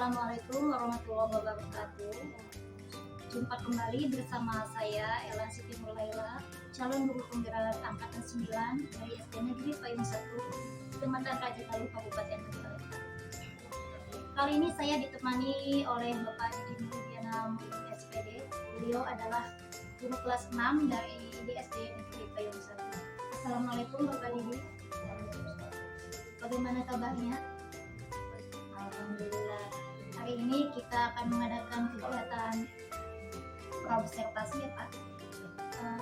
Assalamualaikum warahmatullahi wabarakatuh. Jumpa kembali bersama saya Ella Siti Nurlaila, calon guru penggerak angkatan 9 dari SD Negeri Payung 1, Kecamatan Raja Galuh, Kabupaten Tegal. Kali ini saya ditemani oleh Bapak Didi Mulyana Mulyo SPD. Beliau adalah guru kelas 6 dari SD Negeri Payung 1. Assalamualaikum Bapak Didi. Bagaimana kabarnya? Alhamdulillah. Hari ini kita akan mengadakan kegiatan observasi ya Pak.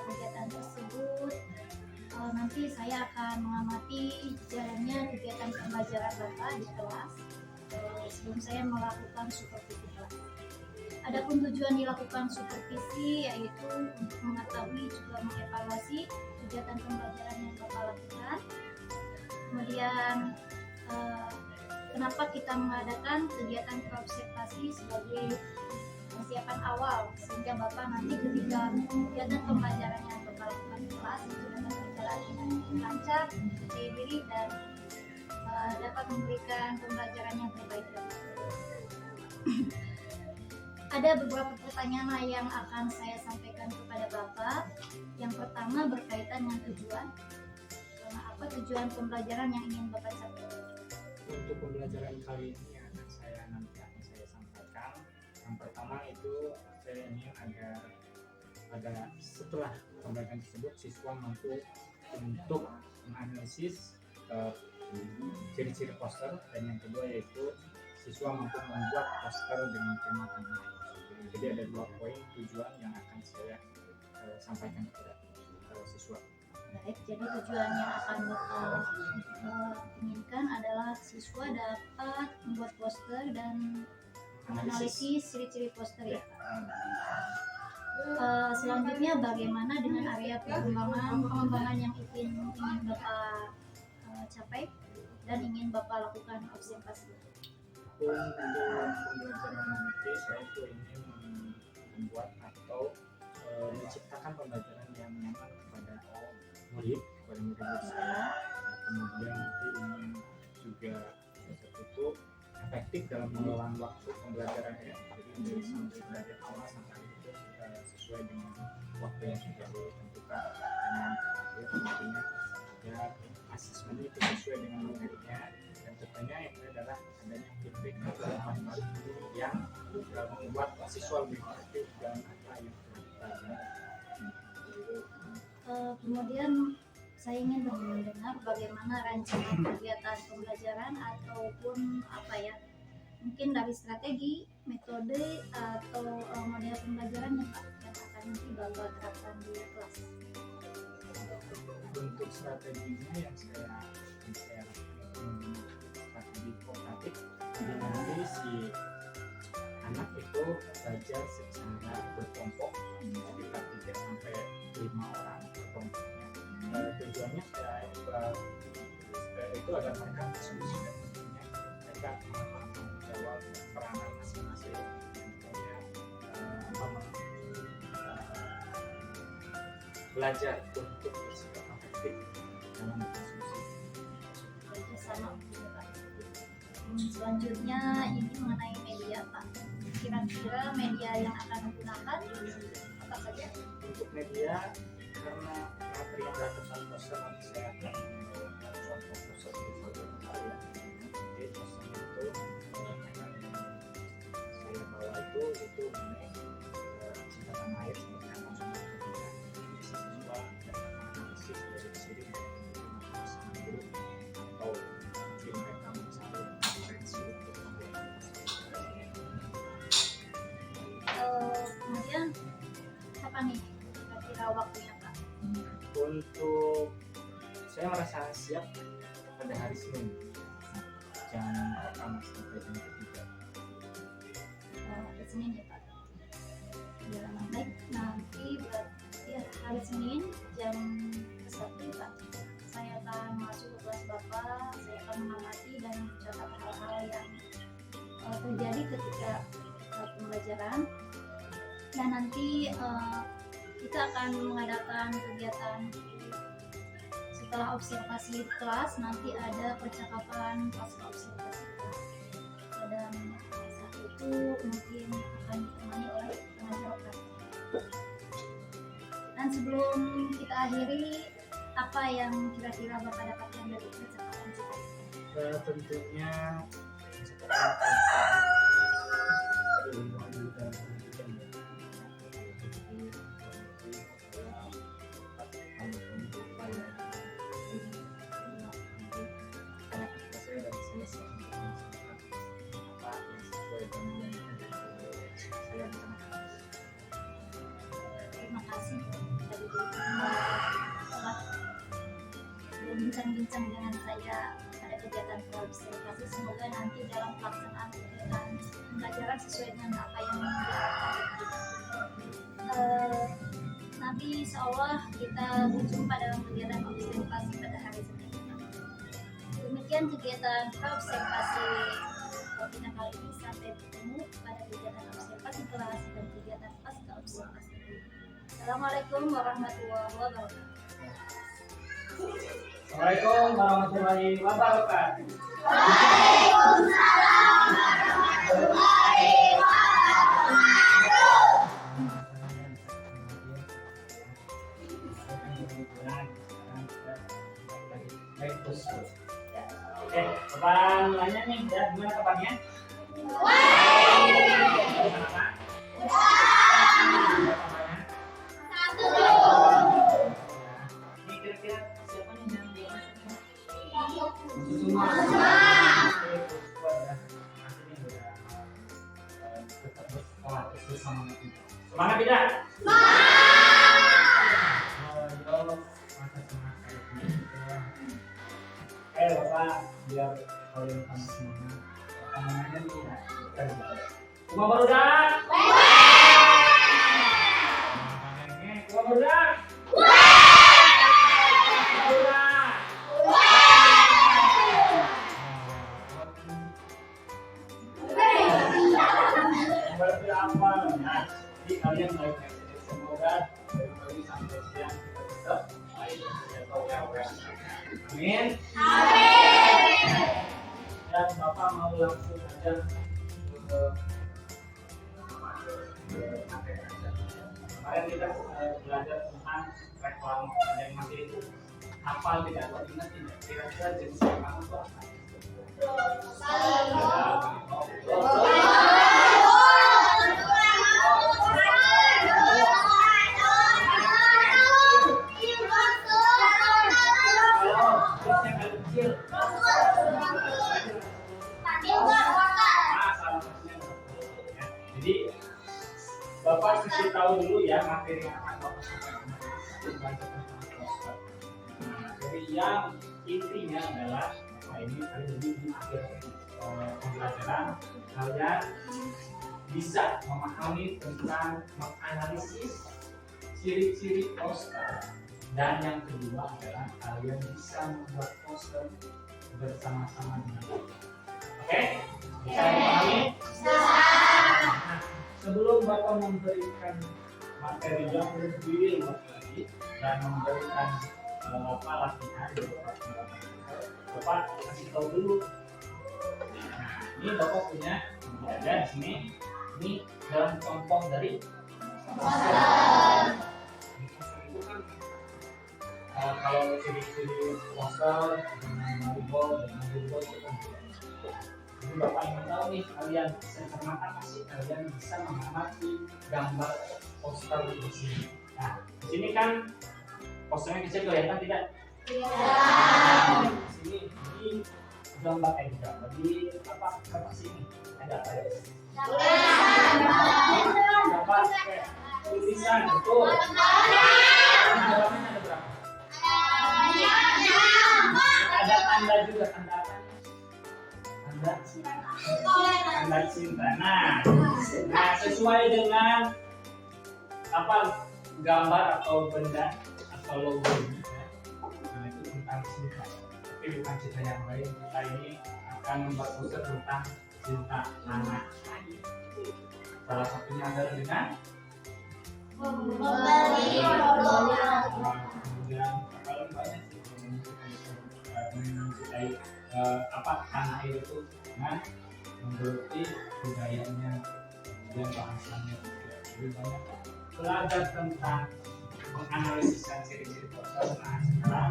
Kegiatan tersebut nanti saya akan mengamati jalannya kegiatan pembelajaran Bapak di kelas sebelum saya melakukan supervisi kelas. Adapun tujuan dilakukan supervisi yaitu untuk mengetahui juga mengevaluasi kegiatan pembelajaran yang Bapak lakukan. Kemudian kenapa kita mengadakan kegiatan observasi sebagai persiapan awal sehingga Bapak nanti ketika kegiatan pembelajaran yang Bapak lakukan di kelas itu dapat berjalan lancar, percaya diri dan dapat memberikan pembelajaran yang terbaik. Ada beberapa pertanyaan yang akan saya sampaikan kepada Bapak. Yang pertama berkaitan dengan tujuan. Apa tujuan pembelajaran yang ingin Bapak capai? Untuk pembelajaran kali ini akan saya sampaikan. Yang pertama itu saya ingin agar setelah pembelajaran tersebut siswa mampu untuk menganalisis ciri-ciri poster, dan yang kedua yaitu siswa mampu membuat poster dengan tema tanah. Jadi ada 2 poin tujuan yang akan saya sampaikan kepada siswa. Baik, jadi tujuan yang akan Bapak inginkan adalah siswa dapat membuat poster dan menganalisis ciri-ciri poster ya. Selanjutnya bagaimana dengan area pengembangan yang ingin Bapak capai dan ingin Bapak lakukan observasi? Untuk pembelajaran nanti saya tuh ingin membuat atau menciptakan pembelajaran yang nyaman kepada murid saya. Kemudian nanti ingin juga itu efektif dalam mengelola waktu pembelajarannya. Jadi sampai dari awal sampai itu sesuai dengan waktu yang sudah ditentukan, dengan tentunya ya asesmen itu sesuai dengan materinya, dan tentunya yang adalah adanya feedback yang membuat siswa lebih aktif dalam apa yang kita kemudian saya ingin mendengar bagaimana rancangan kegiatan pembelajaran ataupun apa ya, mungkin dari strategi, metode atau model pembelajaran yang akan nanti Bapak terapkan di kelas. Untuk strateginya yang saya strategi kooperatif, jadi nanti si anak itu belajar secara berkelompok sekitar 3 sampai 5 orang berkelompoknya. Tujuannya itu agar mereka diskusi dan tentunya mereka menjawab peranan masing-masing, belajar untuk bersikap efektif dalam berdiskusi. Sama Pak. Selanjutnya ini mengenai media Pak. Kira-kira media yang akan digunakan apa saja? Untuk media, karena materi yang dilakukan poster nanti saya akan contoh poster di bagian kalian. Jadi posternya itu saya bawa itu mengenai cinta tanah air seperti apa sebenarnya siswa dan analisis dari sini pasangan guru atau mungkin mereka mencari referensi untuk membuat poster. Kemudian kapan nih kira-kira waktunya Pak? Untuk saya merasa siap pada hari Senin jam pertama sampai jam 3. Hari Senin ya Pak. Ya, baik, nanti berarti hari Senin jam 1 Pak. Saya akan masuk ke kelas Bapak, saya akan mengamati dan mencatat hal-hal yang terjadi ketika pembelajaran. Dan nanti kita akan mengadakan kegiatan setelah observasi kelas, nanti ada percakapan pas observasi kelas. Dan satu buku, mungkin akan ditemani oleh pengajar praktik. Dan sebelum kita akhiri, apa yang kira-kira Bapak dapatkan dari percakapan kita ini? Tentunya Terima kasih tadi telah berbincang-bincang dengan saya pada kegiatan observasi. Semoga nanti dalam pelaksanaan kegiatan pembelajaran sesuai dengan apa yang diharapkan. Nanti insya Allah kita berjumpa dalam kegiatan observasi pada hari Senin. Demikian kegiatan observasi kita kali ini. Sampai bertemu pada kegiatan observasi kelas dan kegiatan pasca observasi. Assalamualaikum warahmatullahi wabarakatuh. Assalamualaikum warahmatullahi wabarakatuh. Oke, kapan nanya nih, ya gimana kapannya? Ini kira-kira siapa nih yang semangat tidak? Bapak biar kalian sama semangat. Namanya nih ya, Kumah Barudak. Kumah Barudak. Jadi kalian baik semoga dari pagi sampai siang kita tetap baik amin. Dan Bapak mau langsung saja ke materi. Kemarin kita belajar tentang reklam yang masih itu hafal tidak atau ingat tidak kira-kira jenis reklam itu apa? Jadi Bapak kasih tahu dulu ya materi yang akan Bapak sampaikan. Materi yang intinya adalah ini kali ini di akhir pembelajaran kalian bisa memahami tentang menganalisis ciri-ciri poster, dan yang kedua adalah kalian bisa membuat poster bersama-sama dengan oke? Bisa dipahami? Nah, sebelum Bapak memberikan materi yang lebih luas lagi dan memberikan latihan, Bapak kasih tahu dulu. Nah, ini Bapak punya ada di sini. Ini dalam contoh dari poster. Itu kan kalau ciri-ciri poster dengan maribol itu kan. Jadi Bapak ingin tahu nih kalian secermat apa sih kalian bisa mengamati gambar poster di sini. Nah, di sini kan posternya kecil kelihatan tidak? Di sini di gambar di apa sini ada apa ya? Gambar tulisan betul. Dalamnya ada berapa? Ada tanda juga, tanda apa? Tanda cinta. Nah, sesuai dengan apa gambar atau benda atau logo ini, nah itu tentang cinta. Tapi bukan cinta yang lain. Kita ini akan membuat poster tentang cinta anak. Salah satunya adalah dengan kemudian paling banyak sih mencintai apa tanah air itu dengan menggeluti budayanya, kemudian bahasanya juga. Jadi banyak belajar tentang menganalisis ciri-ciri poster. Nah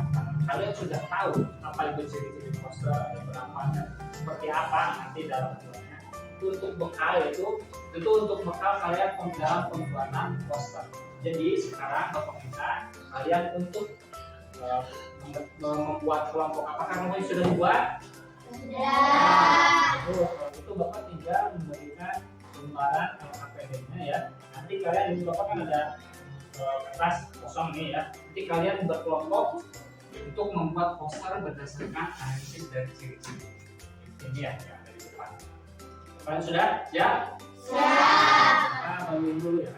sekarang kalian sudah tahu apa itu ciri-ciri poster, ada berapa dan seperti apa nanti dalam bulannya. Untuk bekal itu untuk bekal kalian dalam pembuatan poster. Jadi sekarang Bapak minta kalian untuk membuat kelompok. Apakah kamu sudah buat? Sudah. Kalau itu Bapak tinggal memberikan lembaran LKPD-nya ya. Nanti kalian di Bapak kan ada kertas kosong nih ya. Nanti kalian berkelompok untuk membuat poster berdasarkan analisis dari ciri-ciri. Ini ya yang dari depan. Kalian sudah siap? Siap. Kita bangun dulu ya.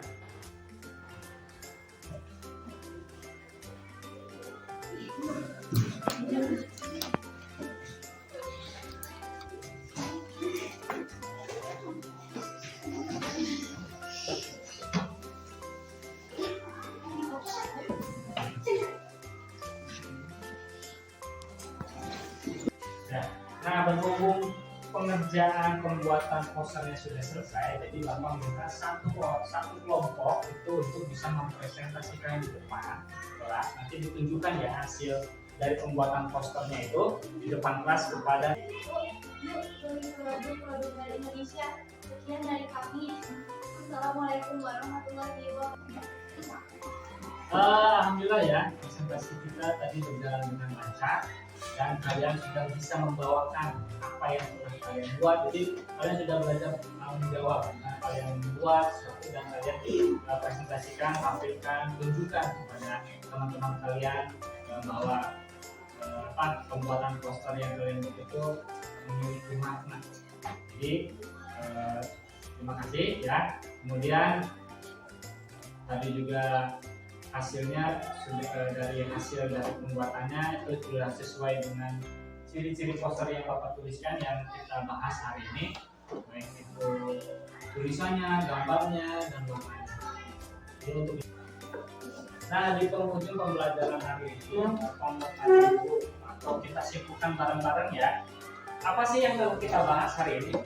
Nah, berhubung pengerjaan pembuatan posternya sudah selesai, jadi Bapak minta satu kelompok itu untuk bisa mempresentasikan di depan kelas. Nanti ditunjukkan ya hasil dari pembuatan posternya itu di depan kelas kepada Produk dari Indonesia. Sekian dari kami. Assalamualaikum warahmatullahi wabarakatuh. Alhamdulillah ya, presentasi kita tadi berjalan dengan lancar dan kalian sudah bisa membawakan apa yang telah kalian buat. Jadi kalian sudah belajar tanggung jawab. Nah, kalian membuat sesuatu dan kalian presentasikan, tampilkan, tunjukkan kepada teman-teman kalian bahwa pembuatan poster yang kalian buat itu memiliki makna. Jadi terima kasih ya. Kemudian tadi juga hasilnya dari hasil dari pembuatannya itu sudah sesuai dengan ciri-ciri poster yang Bapak tuliskan yang kita bahas hari ini, baik itu tulisannya, gambarnya, dan warnanya. Nah, di penghujung pembelajaran hari ini atau kita simpulkan bareng-bareng ya. Apa sih yang kita bahas hari ini?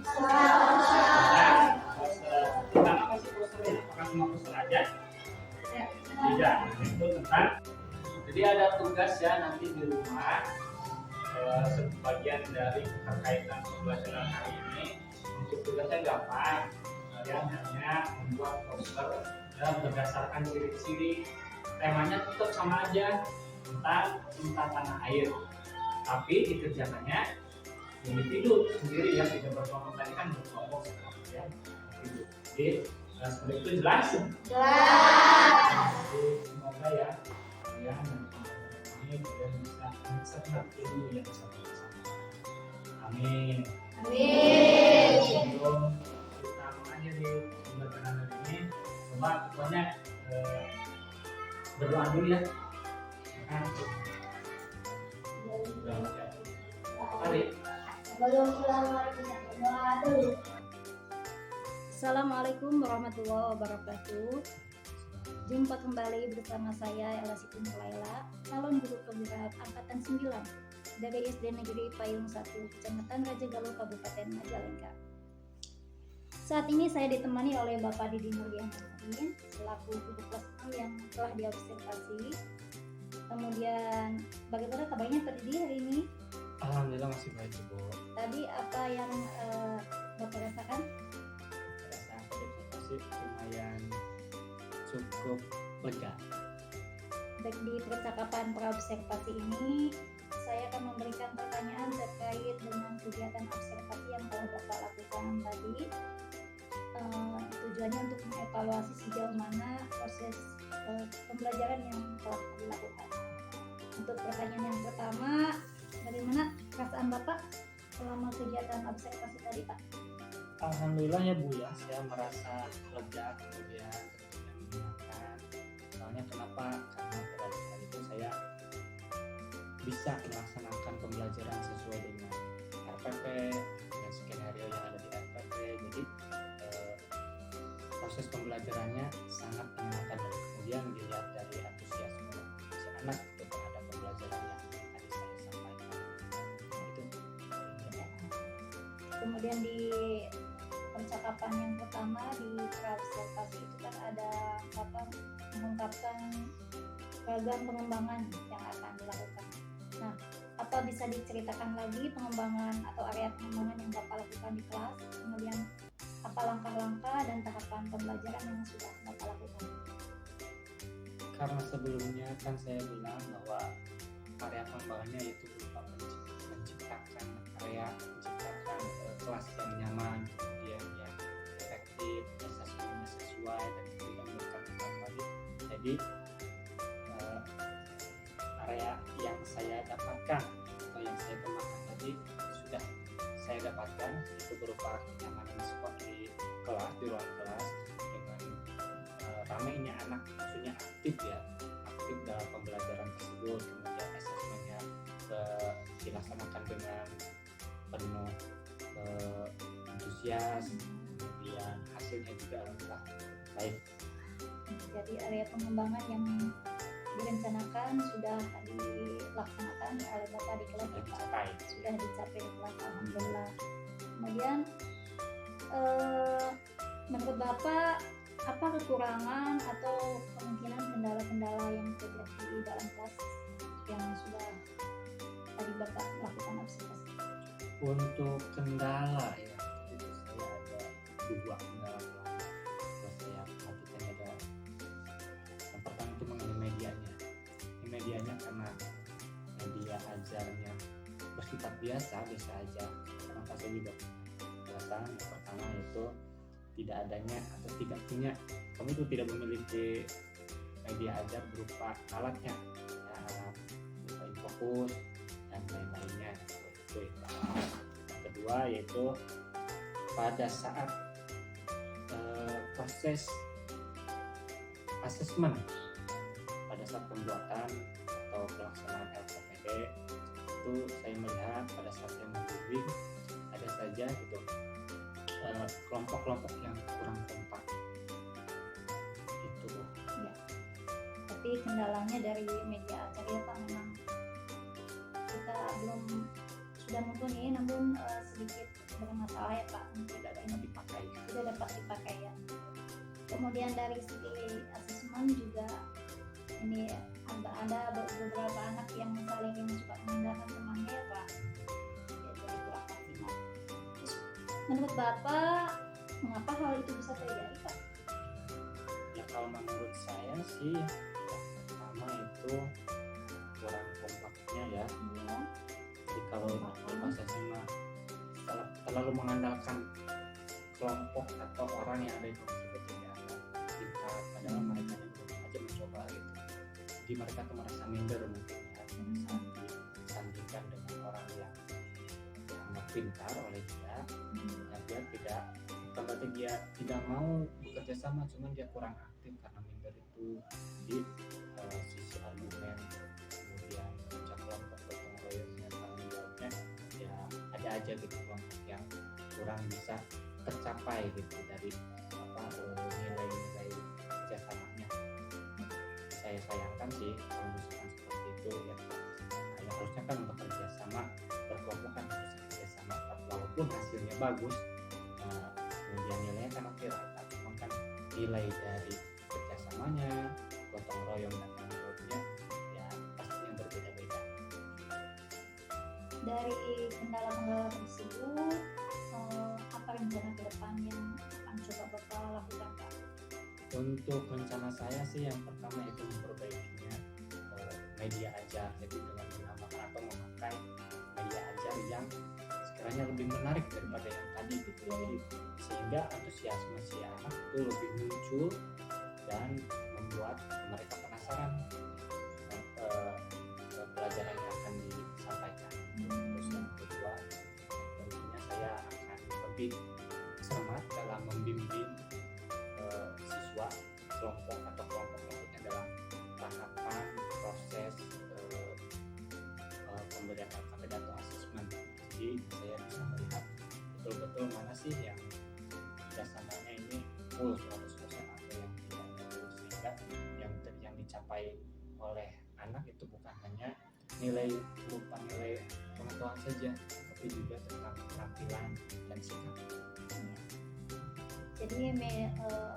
Poster. Tentang apa sih posternya? Apakah semua poster aja? Tidak, itu tentang. Jadi ada tugas ya nanti di rumah sebagian dari terkaitan pembelajaran hari ini. Untuk tugasnya gampang, kalian hanya membuat poster dan berdasarkan ciri-ciri. Temanya tetap sama aja tentang cinta tanah air, tapi dikerjakannya individu sendiri ya, tidak berkelompok. Tadi kan berkelompok ya. Jadi seperti itu jelas? Jadi semoga ya kalian ini bisa mencerna ilmu yang bersama-sama. Amin. Sebelum kita mengakhiri pembelajaran hari ini, coba pokoknya berdoa dulu ya. Mari. Assalamualaikum warahmatullahi wabarakatuh. Jumpa kembali bersama saya Ella Siti Laila, calon guru kebidanan angkatan 9 dari SD Negeri Payung 1, Kecamatan Raja Galuh, Kabupaten Majalengka. Saat ini saya ditemani oleh Bapak Didi Mulyamadin selaku guru kelas 6 yang telah diobservasi. Kemudian bagaimana kabarnya Pak Didi hari ini? Alhamdulillah masih baik Bu. Tadi apa yang Bapak rasakan? Lumayan cukup lega. Baik, di percakapan praobservasi ini saya akan memberikan pertanyaan terkait dengan kegiatan observasi yang telah Bapak lakukan tadi. Tujuannya untuk mengevaluasi sejauh mana proses pembelajaran yang telah dilakukan. Untuk pertanyaan yang pertama, bagaimana perasaan Bapak selama kegiatan observasi tadi Pak? Alhamdulillah ya Bu ya, saya merasa lega kemudian menyenangkan. Soalnya kenapa? Karena pada saat itu saya bisa melaksanakan pembelajaran sesuai dengan RPP dan skenario yang ada di RPP. Jadi proses pembelajarannya sangat menyenangkan dan kemudian dilihat dari antusiasme si anak itu terhadap pembelajaran yang tadi saya sampaikan. Itu. Kemudian di percakapan yang pertama di praobservasi itu kan ada mengungkapkan ragam pengembangan yang akan dilakukan. Nah, apa bisa diceritakan lagi pengembangan atau area pengembangan yang Bapak lakukan di kelas? Kemudian apa langkah-langkah dan tahapan pembelajaran yang sudah Bapak lakukan? Karena sebelumnya kan saya bilang bahwa area pengembangannya itu berupa menciptakan kelas yang nyaman, kemudian yang efektif, asesmennya sesuai dan tidak memberikan kembali. Jadi area yang saya dapatkan atau yang saya kembangkan tadi sudah saya dapatkan, itu berupa kenyamanan spot di kelas, di ruang kelas dengan ramainya anak, maksudnya aktif dalam pembelajaran tersebut, kemudian asesmennya dilaksanakan dengan penuh antusias, kemudian hasilnya juga alhamdulillah baik. Jadi area pengembangan yang direncanakan sudah dilaksanakan oleh Bapak di kelas sudah dicapai di kelas, alhamdulillah. Kemudian menurut Bapak apa kekurangan atau kemungkinan kendala-kendala yang terjadi di dalam kelas yang sudah tadi Bapak lakukan observasi? Untuk kendala ya, itu saya ada 2 kendala yang saya perhatikan. Ada yang pertama itu mengenai medianya karena media ajarnya bersifat biasa aja, karena saya juga alasan yang pertama itu tidak adanya atau tidak punya, kami itu tidak memiliki media ajar berupa alatnya ya, berupa infokus dan lain-lainnya. Itu yang kedua yaitu pada saat proses asesmen, pada saat pembuatan atau pelaksanaan LKPD itu saya melihat pada saat yang membimbing ada saja gitu kelompok-kelompok yang kurang kompak itu ya. Tapi kendalanya dari media ajar ya Pak, memang kita belum sudah mumpuni, namun sedikit bermasalah ya Pak, tidak dapat dipakai. Tidak dapat dipakai ya. Kemudian dari segi asesmen juga ini ada beberapa anak yang saling suka mengandalkan temannya ya Pak, ya, jadi kurang maksimal. Menurut Bapak mengapa hal itu bisa terjadi Pak? Ya kalau menurut saya sih yang pertama itu kurang kompaknya ya. Jadi kalau di masa SMA terlalu mengandalkan kelompok atau orang yang ada di kelompok itu tidak akan pintar, padahal mereka belum aja mencoba gitu. Jadi mereka tuh merasa minder mungkin ya, saat disandingkan dengan orang yang sangat pintar oleh dia, dan dia tidak, bukan berarti dia tidak mau bekerja sama, cuman dia kurang aktif karena minder itu di sisi argumen, kemudian kerja kelompok, gotong royongnya, tanggung jawabnya ya ada aja gitu kelompok yang kurang bisa tercapai gitu dari nilai-nilai kerjasamanya. Saya sayangkan sih kalau misalkan seperti itu ya, harusnya kan bekerja sama, berkelompok kan harus bekerja sama, walaupun hasilnya bagus, kemudian nilainya kan oke rata, cuma kan nilai dari kerjasamanya, gotong royong dan tanggung jawabnya ya pastinya berbeda-beda. Dari kendala-kendala tersebut, apa rencana ke depan yang akan coba Bapak lakukan Pak? Untuk rencana saya sih yang pertama itu memperbaikinya media ajar, jadi dengan menambahkan atau memakai media ajar yang sekiranya lebih menarik daripada yang tadi gitu ya, jadi sehingga antusiasme si anak itu lebih muncul dan membuat mereka penasaran pelajaran yang akan disampaikan. Terus yang kedua tentunya saya akan lebih cermat dalam membimbing siswa kelompok atau kelompok-kelompoknya dalam tahapan proses pemberian LKPD atau asesmen. Jadi saya bisa melihat betul-betul mana sih yang kerjasamanya ini full 100% atau yang tidak full, sehingga yang dicapai oleh anak itu bukan hanya nilai berupa nilai pengetahuan saja, tapi juga tentang keterampilan dan sikap. Jadi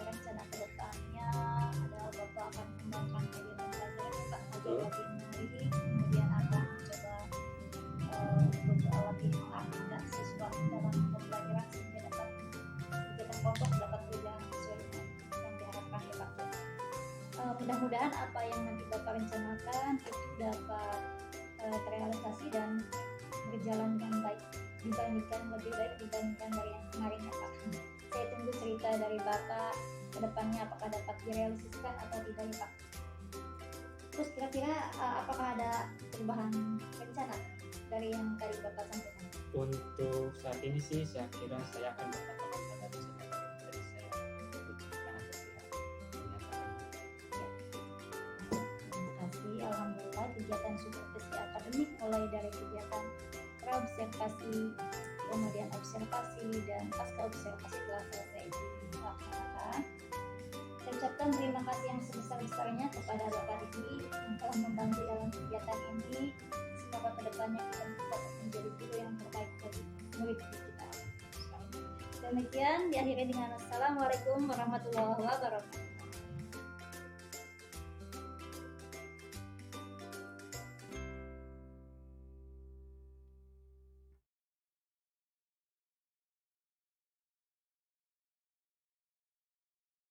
rencana kedepannya adalah Bapak akan kembangkan kegiatan pelajaran Pak agar lebih menarik, kemudian akan mencoba lebih mengaktifkan siswa dalam pembelajaran sehingga dapat kegiatan kelompok dapat berjalan sesuai dengan yang diharapkan ya Pak. Mudah-mudahan apa yang nanti Bapak rencanakan itu dapat terrealisasi dan berjalan dengan baik, lebih baik dibandingkan dari yang kemarin ya Pak. Saya tunggu cerita dari Bapak ke depannya apakah dapat direalisasikan atau tidak ya Pak. Terus kira-kira apakah ada perubahan rencana dari yang tadi Bapak sampaikan? Untuk saat ini sih saya kira saya akan berkatakan pada rencana dari saya ucapkan atau tidak menyatakan. Terima kasih. Alhamdulillah kegiatan supervisi akademik mulai dari kegiatan praobservasi, kemudian observasi dan pasca observasi telah selesai dilaksanakan. Saya ucapkan terima kasih yang sebesar-besarnya kepada Bapak Diki yang telah membantu dalam kegiatan ini. Semoga kedepannya kita dapat menjadi guru yang terbaik bagi murid kita. Demikian diakhiri dengan Assalamualaikum warahmatullahi wabarakatuh.